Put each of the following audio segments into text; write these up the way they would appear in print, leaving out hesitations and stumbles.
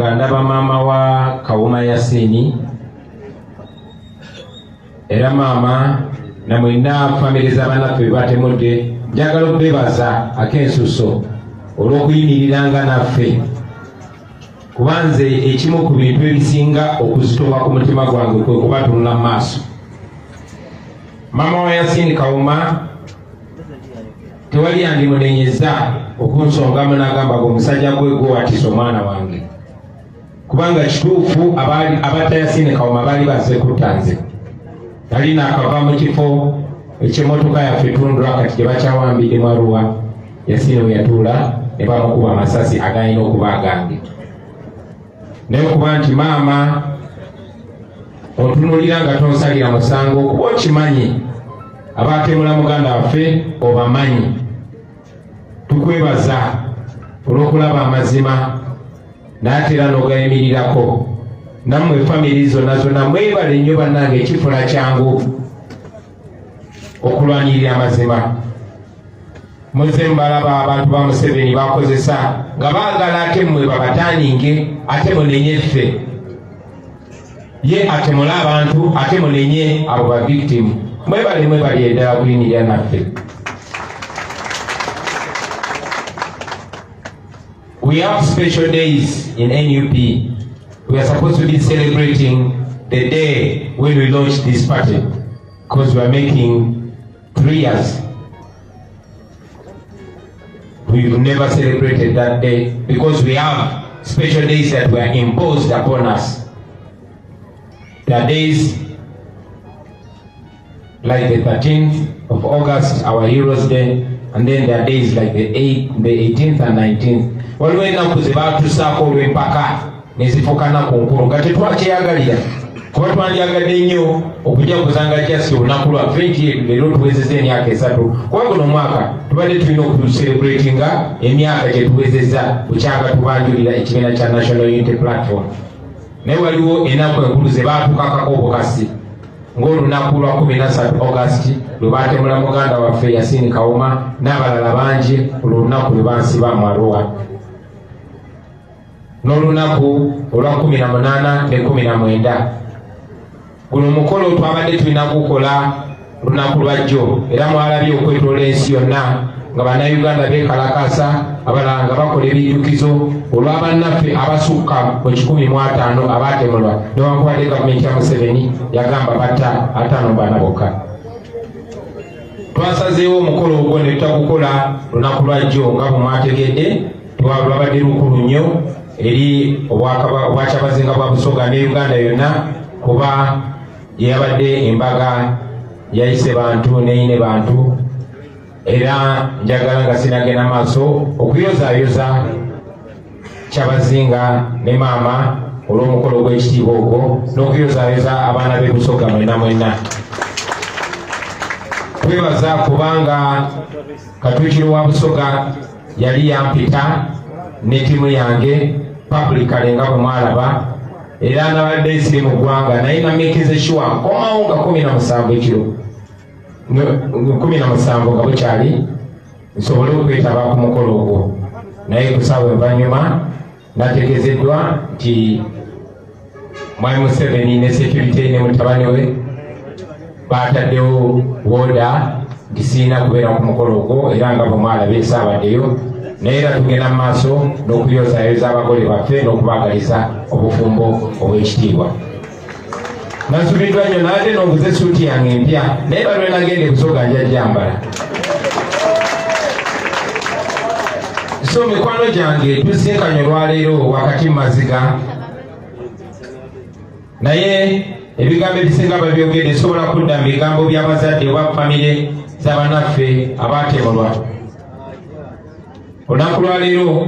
nga ndaba maama wa Kawuma Yasini era maama namwena famire z'abannaffe batemudde njagala okubebaza ak'ensuso olw'okuyimiriranga naffe kubanze ekimu ku bintu ebisinga okuzitoba ku mutima gwange kwe kubatunula mu maaso. Maama wa Yasini Kawuma tewali yandimunenyeza okunsongamu n'agamba nga omusajja gwe watisa omwana wange kubanga kituufu abatta Yasini Kawuma baali bazze kutanze yali naakava mu kifo ekyemotoka yaffe tundula kati gye bakyawambidde mu Arua Yasini we yatuula ne bamukuba amasasi agaalina okuba agange naye okuba nti maama otunulira nga tonsalira musango kuba okimanyi abaatemula muganda waffe obamanyi tukwebaza olw'okulaba amazima n'atera n'ogayimirirako nammwe famiri zonna zonna mwebale nnyo bannange ekifula kyangu okulwanirira amazima. Muze mbalaba abantu ba Museveni bakozesa nga baagala ate mmwe babataaninge ate munenye ffe ye atemule abantu ate munenye abo ba victim. Mwebale eddala kuyimirira naffe. We have special days in NUP. We are supposed to be celebrating the day when we launch this party because we are making 3 years. We've never celebrated that day because we have special days that were imposed upon us. There are days like the 13th of August, our Heroes Day, and then there are days like the 18th and 19th. Waliwo ennaku ze baatusaako olw'empaka ne zifukana ku nkulu nga tetwakyeyagalira kuba twandyagadde nnyo okujja kuzanga kyasi olunaku lwaffe nti leero tuwezezza emyaka 3 kuba guno mwaka tubadde tulina okucelebratinga emyaka gye tuwezezza bukyanga tubanjulira ekibiina kya National Unity Platform. Naye waliwo ennaku enkulu ze baatukakako obukasi ng'olunaku lwa 13 August lwe baatemula muganda waffe Yasini Kawuma n'abalala bangi olunaku lwe bansiba mu Arua, n'olunaku olwa 18 ne 19. Guno mukolo twabadde tulina kukola lunaku lwajjo era mwalabye okwetoola ensi yonna nga bannayuganda beekalakasa abalala nga bakola ebijjukizo olw'abannaffe abasukka mu 150 abaatemulwa newankubadde gavumenti ya Museveni yagamba batta 54 bokka. Twasazeewo omukolo ogwo ne tutagukola lunaku lwajjo nga bwe mwategedde lwabadde lukulu nnyo eri obwa Kyabazinga bwa Busoga ne Uganda yonna kuba yabadde embaga yayise bantu neyine bantu era njagala nga sinagenda maaso okuyozaayoza Kyabazinga ne maama olw'omukolo gw'ekitiibwa ogwo n'okuyozaayoza abaana b'e Busoga mwena. Twebaza kubanga Katuukiro wa Busoga yali yampita ne ttiimu yange publicly nga bwe mwalaba era nabadde siri mu ggwanga naye nameekeze sure nkomawo nga 17 ekiro 17 nga bukyali nsobole okwetaba ku mukolo ogwo, naye kusaawa envanyuma nategezeddwa nti Mwami Museveni ne security ne mutabani we baataddewo woda nti siina kubeera ku mukolo ogwo era nga bwe mwalaba esaabaddeyo, naye era tugenda mu maaso n'okuyozaayoza abagole baffe n'okubagaliza obufumbo obw'ekitiibwa. Nasubiddwa nnyo naate n'oguze suuti yange empya naye balwe nagende Busoga njajjambala. So mikwano gyange tusinkanye olwaleero wakati mu maziga, naye ebigambo ebisinga babyogedde sobola kudda mu bigambo by'abazadde oba famire z'abannaffe abaatemulwa. Olunaku lwaleero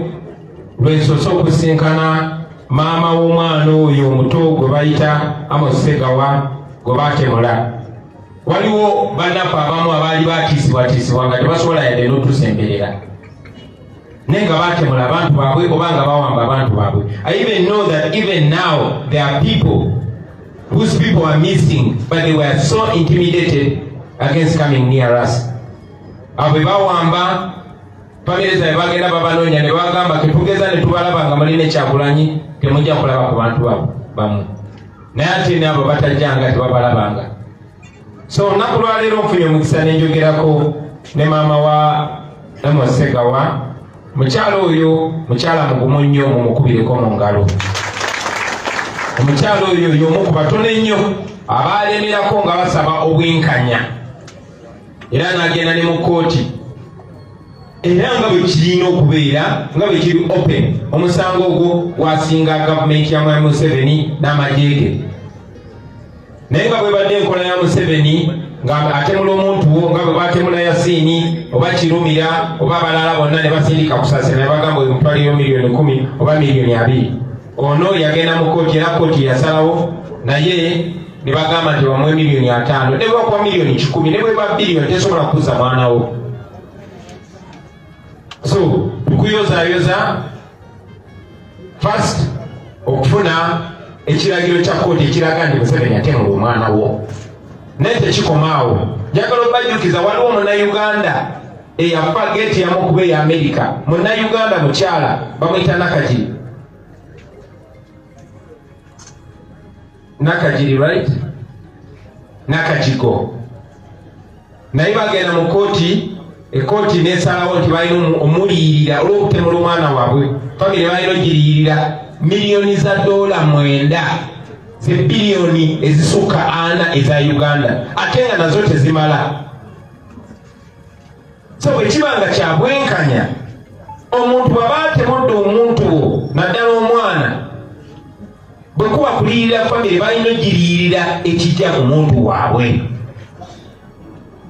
lwensoose okusinkana maama w'omwana oyo omuto gwe bayita Amos Segawa gwe baatemula. Waliwo bannaffe abamu abaali baatiisibwatiisibwa nga tebasobola yadde n'otusemberera naye nga baatemula abantu baabwe oba nga bawamba abantu baabwe. I even know that even now there are people whose people are missing but they were so intimidated against coming near us. Abo bawamba famire bagenda babanoonya ne bagamba ketugeza ne tubalaba nga mulina Ekyagulanyi temujja kulaba ku bantu bamu naye ate n'abo batajjanga tebabalabanga. So olunaku lwaleero nfunye omukisa nenjogerako ne maama wa Namusegawa. Mukyala oyo mukyala mugumu nnyo, mumukubireko mu ngalo. Omukyala oyo y'omu ku batono ennyo abaalemerako nga basaba obwenkanya, era n'agenda ne mu kkooti, era nga bwe kirina okubeera nga bwe kiri open. Omusango ogwo gwasinga gavumenti ya Mwami Museveni n'amagye ge, naye nga bwe badde enkola ya Museveni nga atemula omuntu wo nga bwe batemula Yasiini oba Kirumira oba abalala bonna ne basindika kusasira ne bagamba emutwaliyo miliyoni 10 oba miliyoni 2. Ono yagenda mu kkooti era kkooti yasalawo naye ne bagamba nti bamuwe miliyoni 5 ne bwakuwa miliyoni 10 ne bwe ba biliyoni tesobola kukuza mwana wo. So tukuyozaayoza first okufuna ekiragiro kya kkooti ekiraga nti Museveni atemula omwana wo. Naye tekikomaawo, njagala obajjukiza waliwo Munnayuganda eyafa geeti yamu okuba eya Amerika. Munnayuganda mukyala bamuyita Nakajiri right? Nakajigo. Naye bagenda mu kkooti, ekkooti nesalawo nti balina omuliyirira olw'okutemula omwana waabwe. Famire balina ogiriyirira miliyoni za $9 biliyoni ezisukka 4 eza Uganda, ate nga nazo tezimala. So bwe kibanga kya bwenkanya, omuntu bw'aba atemudde omuntu wo naddala omwana, bwe kuba kuliyirira famire balina ogiriyirira ekijja mu muntu waabwe.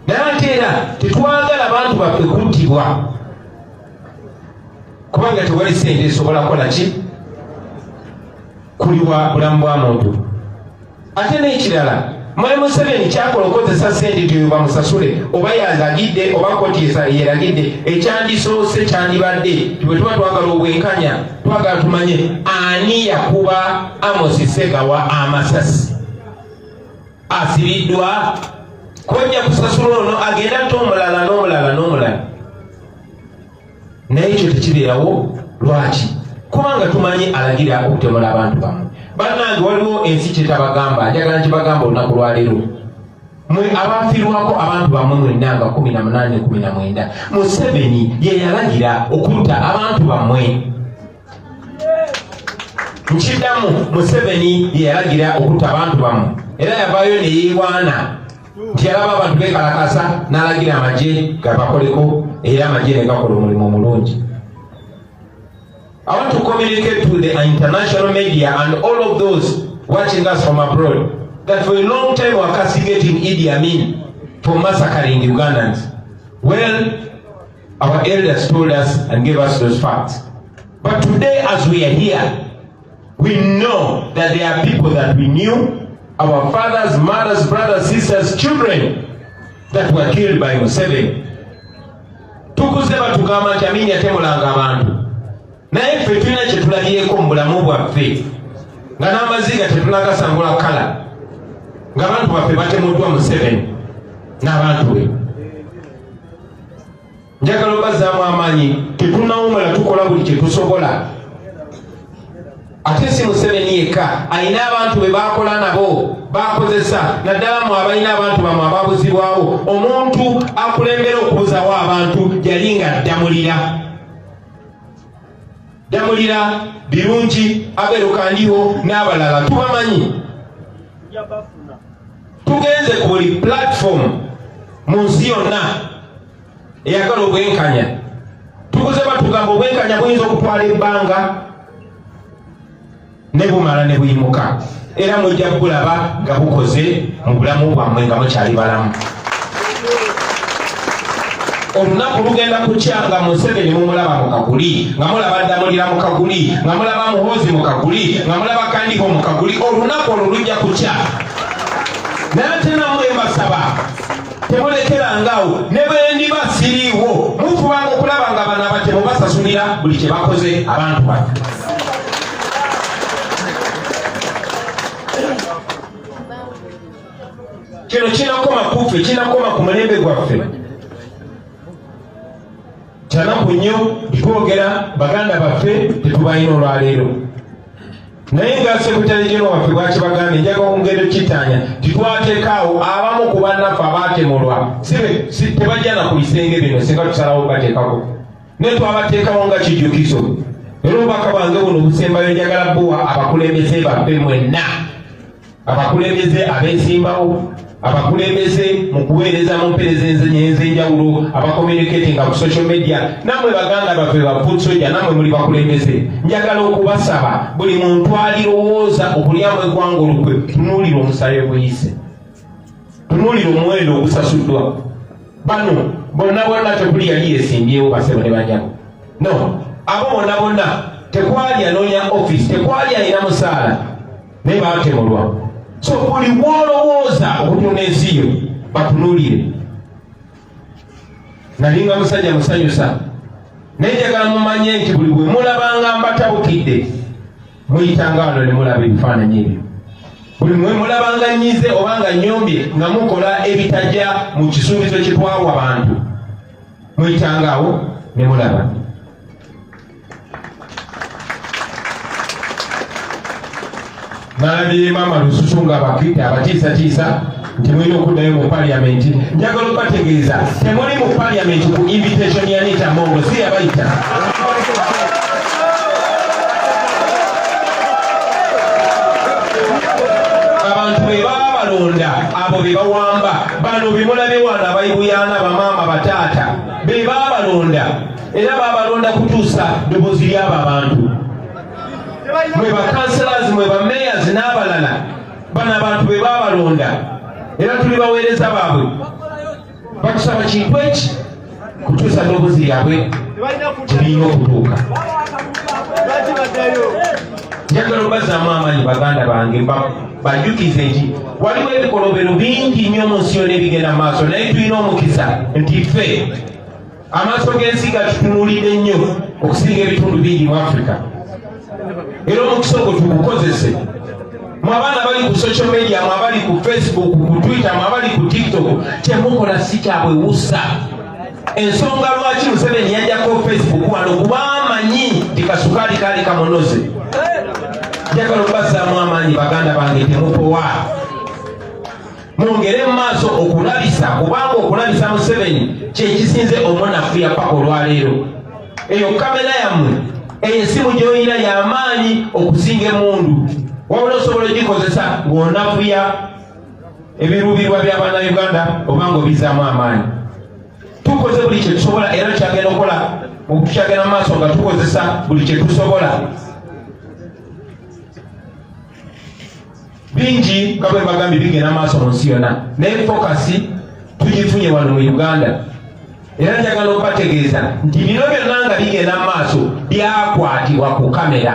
Naye ate era tetwagala abantu baffe kuttibwa kubanga tewali ssente esobola kukola ki kuliwa bulamu bwa muntu. Ate n'ekirala, Mwami Museveni kyakola okozesa ssente tyo bamusasule oba yazagidde oba kkooti yeragidde, ekyandisoose kyandibadde bwe tuba twagala obwenkanya twagala tumanye ani yakuba Amos Segawa amasasi asibiddwa, kojja kusasula ono agenda ate omulala. Naye ekyo tekibeerawo. Lwaki? Kubanga tumanyi alagira okutemula abantu bamu. Bannange waliwo ensi kyetabagamba, njagala nkibagamba olunaku lwaleero. Mwe abafiirwako abantu bammwe mwenna nga 18-19, Museveni ye yalagira okutta abantu bammwe. Nkiddamu, Museveni ye yalagira okutta abantu bammwe, era yavaayo ne yeewaana nti yalaba abantu beekalakasa n'alagira amagye gabakoleko, era amagye ne gakola omulimu omulungi. I want to communicate to the international media and all of those watching us from abroad that for a long time we are castigating Idi Amin for massacring Ugandans. Well, our elders told us and gave us those facts. But today as we are here, we know that there are people that we knew, our fathers, mothers, brothers, sisters, children that were killed by Museveni. Tukuzeba tugamba nti Amin yatemulanga abantu. Naye ffe tulina kye tulabyeko mu bulamu bwaffe nga n'amaziga tetunagasangula kala ng'abantu baffe batemuddwa Museveni n'abantu be. Njagala obazzaamu amaanyi, tetunnawumula tukola buli kye tusobola. Ate si Museveni yekka, alina abantu be bakola nabo bakozesa, naddala mu abalina abantu bamu ababuzibwawo. Omuntu akulembera okubuzaawo abantu yali nga Damulira birungi abeerukandiho n'abalala tubamanyi. Tugenze ku buli platform mu nsi yonna eyagala obwenkanya. Tukuze batugamba obwenkanya buyinza okutwala ebbanga ne bumala ne buyimuka, era mujja bulaba nga bukoze mu bulamu bwammwe nga mukyali balamu. Olunaku lugenda kukyanga Museveni mumulaba mu kaguli, nga mulaba Damulira mu kaguli, nga mulaba Muhoozi mu kaguli, nga mulaba Kandiho mu kaguli. Olunaku olwo lujja kukya. Naye ate nammwe mbasaba temulekerangaawo, ne bwe ndiba siriiwo mufubanga okulaba nga bano abatemu basasulira buli kye bakoze abantu bano. Kino kinakoma kuffe, kinakoma ku mulembe gwaffe. kyanaku nnyo twogera baganda baffe tetubalina olwaleero naye nga sekretary general waffe bwakibagambye njaga okugenda okitaanya titwateekaawo abamu ku bannaffe abaatemulwa tebajja na ku bisenge bino singa tusalawo bateekako naye twabateekawo nga kijjukizo era obubaka bwange buno obusembayo njagala buwa abakulembeze baffe mwenna abakulembeze abeesimbawo abakulembeze mu kuweereza mu mpereza ez'enjawulo abakommunicatinga ku social media namwe baganda baffe bafutsoja namwe muli bakulembeze njagala okubasaba buli muntu alirowooza okulyamu eggwanga olukwe tunuulira omusale buyise tunuulira omuwendo ogusasuddwa bano bonna bonna tekuli yali yesimbyewo basebo ne banyabo no abo bonna bonna tekwali anoonya office tekwali alina musaala naye baatemulwa so buli bwolowooza okutunda ensi yo batunuulire nalinga musajja musanyusa naye njagala mumanye nti buli bwe mulabanga mbatabukidde muyitanga wano ne mulaba ebifaananyi ebyo buli mwe mulabanga nyize obanga nyombye nga mukola ebitajja mu kisuubizo kye twawa abantu muyitanga awo ne mulaba nalabye mama lususu nga abatiisatiisa nti mulina okuddayo mu paliamenti njagala okubategeeza temuli mu paliamenti ku invitation ya Anita Mongo si yabayita abantu be baba balonda abo be bawamba bano bimulabe wano abayibuyana bamaama bataata be baba balonda era baba balonda kutuusa ddoboozi ly'abo abantu mwe bakanselas mwe bamayors n'abalala bano abantu be babalonda era tuli baweereza baabwe batusaba kintu eki kutuusa ddoboozi lyabwe tebirina okutuuka njagala obazaamu amaanyi baganda bange bajjukize nti waliwo ebikolobero bingi nnyo mu nsi yonna ebigenda mu maaso naye tulina omukisa nti ffe amaaso g'ensi gatutunuulidde nnyo okusinga ebitundu bingi mu Africa era omukisa ogwo tugukozese mu abaana bali ku social media mu abali ku Facebook ku Twitter mu abali ku TikTok kyemukola si kyabwewusa ensonga lwaki Museveni yajjako Facebook wano kuba amanyi nti kasukaali kaali kamunoze njagala okubazaamu amaanyi baganda bange temupowa mwongere mu maaso okulabisa kubanga okulabisa Museveni kyekisinze omunafuya paka olwaleero eyo kamera yammwe eyo esimu gy'olina y'amaanyi okusinga emundu wabula osobola ogikozesa ng'onafuya ebiruubirwa by'Abannayuganda obanga obizaamu amaanyi tukoze buli kye tusobola era kyagenda okukola okukyagenda mu maaso nga tukozesa buli kye tusobola bingi nga bwe bagambye bigenda maaso mu nsi yonna naye fokasi tugifunye wano mu Uganda era njagala okubategeeza nti bino byonna nga bigenda mu maaso byakwatibwa ku kamera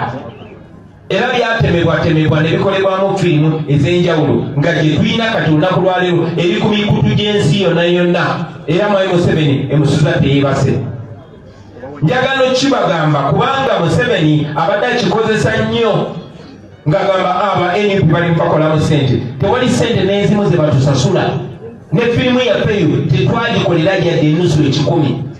era byatemebwatemebwa ne bikolebwamu firimu ez'enjawulo nga gye tulina kati olunaku lwaleero eri ku mikutu gy'ensi yonna yonna era mwami Museveni emusuza teyeebase njagala okibagamba kubanga Museveni abadde akikozesa nnyo ng'agamba aba NUP bali mpakolamu ssente tewali ssente n'ezimu ze batusasula ne firimu yaffe yo tetwagikolera yadde enusu 10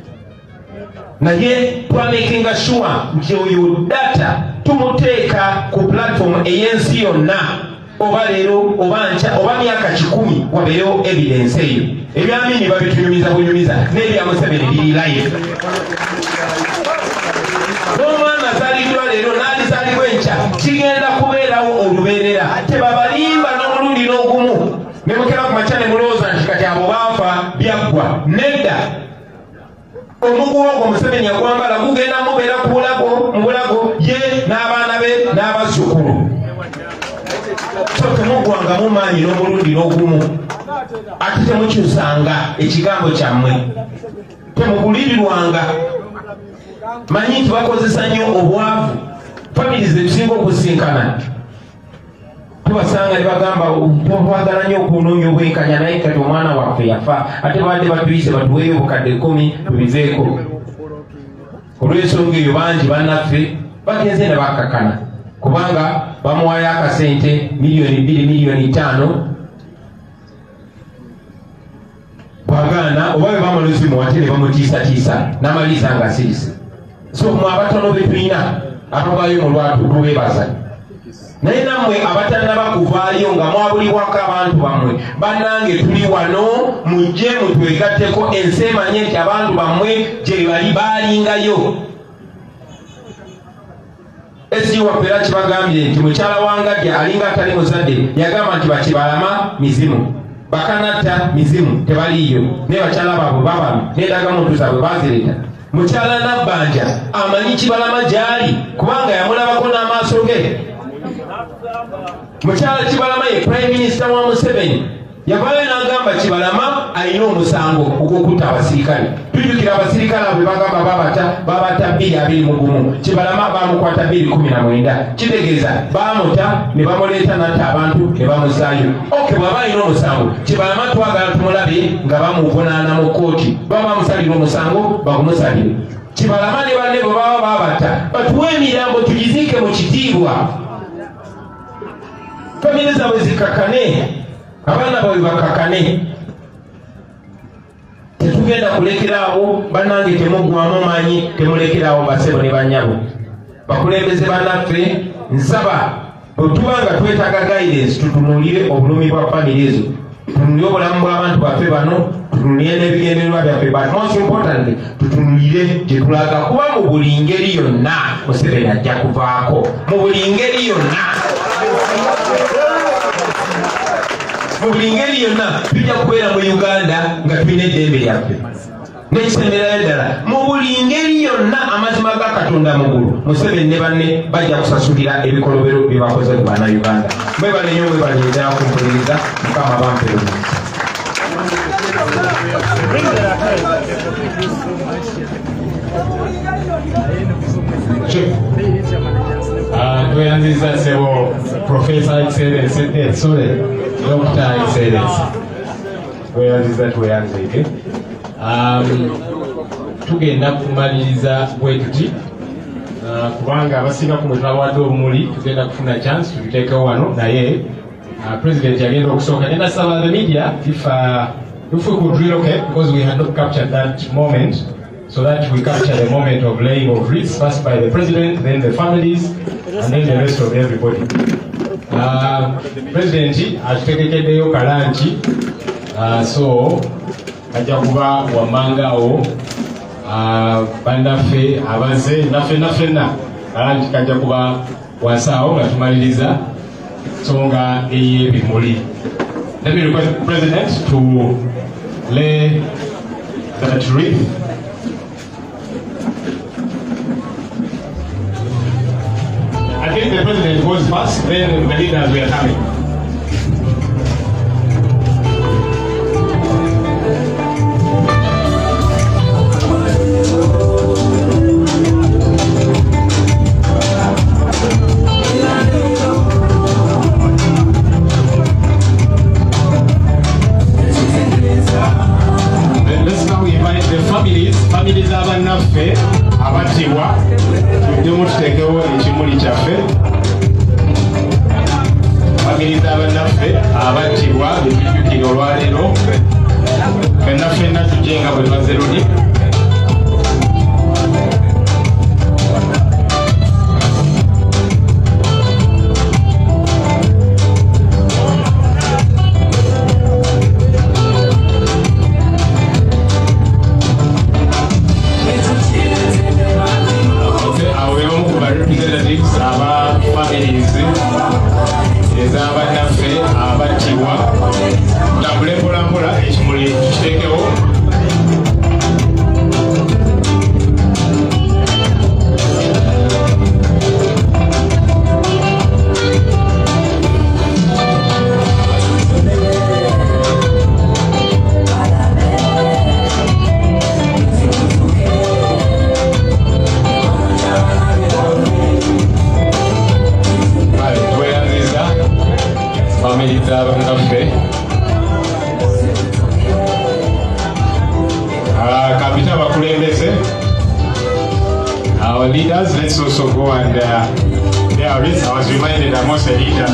naye twamakinga sure nti oyo data tumuteeka ku platform ey'ensi yonna oba leero oba nkya oba myaka 10 wabeerewo evidence eyo ebyamini babitunyumiza bunyumiza n'ebya Museveni biri live n'omwana azaliddwa leero n'alizaalibwa enkya kigenda kubeerawo olubeerera tebabalimba n'omulundi n'ogumu ne mukera ku makya ne mulowooza nti kati abo baafa byaggwa nedda omuguwa ogwo Museveni yagwambala gugenda mubeera ku bulago mu bulago ye n'abaana be n'abazzukulu so temuggwangamu maanyi n'omulundi n'ogumu ate temukyusanga ekigambo kyammwe temugulirirwanga manyi nti bakozesa nnyo obwavu famiri zetusinga okusinkana tubasanga ne bagamba twagala nnyo okunoonya obwenkanya naye kati omwana waffe yafa ate badde batuyise batuweeyo obukadde 10 tubiveeko olw'ensonga eyo bangi bannaffe bagenze ne bakkakana kubanga bamuwayo akasente $2 miliyoni 5 bwagaana oba bwe bamuluzimu ate ne bamutiisatiisa n'amaliza nga asirise. So mwe abatono be tulina abavaayo mu lwatu tubeebaza. Naye nammwe abatannaba kuvaayo nga mwabulibwako abantu bammwe bannange tuli wano mujje mutwegatteko ensi emanye nti abantu bammwe gye bali baalingayo. Esi waffe era kibagambye nti mukyala wangadya alinga atali muzadde yagamba nti bakibalama mizimu bakanatta mizimu tebaliiyo ne bakyala baabwe bababi n'endagamuntu zaabwe bazireeta. Mukyala Nabbanja amanyi kibalama gyali kubanga yamulabako n'amaaso ge. Mukyala Kibalama ye Prime Minister wa Museveni yavaayo n'agamba Kibalama alina omusango ogw'okutta abasirikale. Tujjukira abasirikale abo bagamba babata 221 Kibalama bamukwata 219 kitegeeza bamuta ne bamuleeta natta abantu ne bamuzaayo. Oke bw'aba alina omusango Kibalama twagala tumulabe nga bamuvunaana mu kkooti baba bamusalira omusango bagumusalire. Kibalama ne banne bwe baba babata batuwe emirambo tugiziike mu kitiibwa. Famili zaabwe zikakane, abaana baabwe bakakane. Tetugenda kulekeraawo bannange temuggwamu maanyi temulekeraawo basebo ne bannyabo. Bakulembeze bannaffe nsaba bwe tuba nga twetaaga guidance tutunuulire obulumi bwa famili ezo. Tutunuulire obulamu bw'abantu baffe bano, tutunuulire n'ebigendererwa byaffe, but most importantly tutunuulire gye tulaga kuba mu buli ngeri yonna Museveni ajja kuvaako. Mu buli ngeri yonna. Mu buli ngeri yonna tujja kubeera mu Uganda nga tulina eddembe lyaffe n'ekisemberayo ddala. Mu buli ngeri yonna amazima ga Katonda mugulu Museveni ne banne bajja kusasulira ebikolobero bye bakoze ku bannayuganda. Mwebale nnyo mwebale ddala kumpuliriza. Mukama bampe tweyanziza sebo Professor Excellence sorry Dr. Excellence tweyanzike tugenda kumaliriza bwe tuti kubanga abasinga ku mutwe awadde omuli tugenda kufuna chance tutekewo wano naye President yagenda okusooka genda saba the media if we could relocate because we had not captured that moment, so that we capture the moment of laying of wreaths first by the President, then the families, and then the rest of everybody. President atutegekeddeyo kalanchi so ajja kuba wamangawo bannaffe abaze naffe kalanchi kajja kuba wasaawo nga tumaliriza nsonga ey'ebimuli. Let me request the President to lay that wreath. I think the President goes first, then the leaders were coming. Families abannaffe abattibwa tuddemu tuteekewo ekimuli kyaffe. Families abannaffe abattibwa betujjukire olwaleero ffenna tujje nga bwe twaze luli. Our leaders, let's also go and there is, I was reminded I must a leader.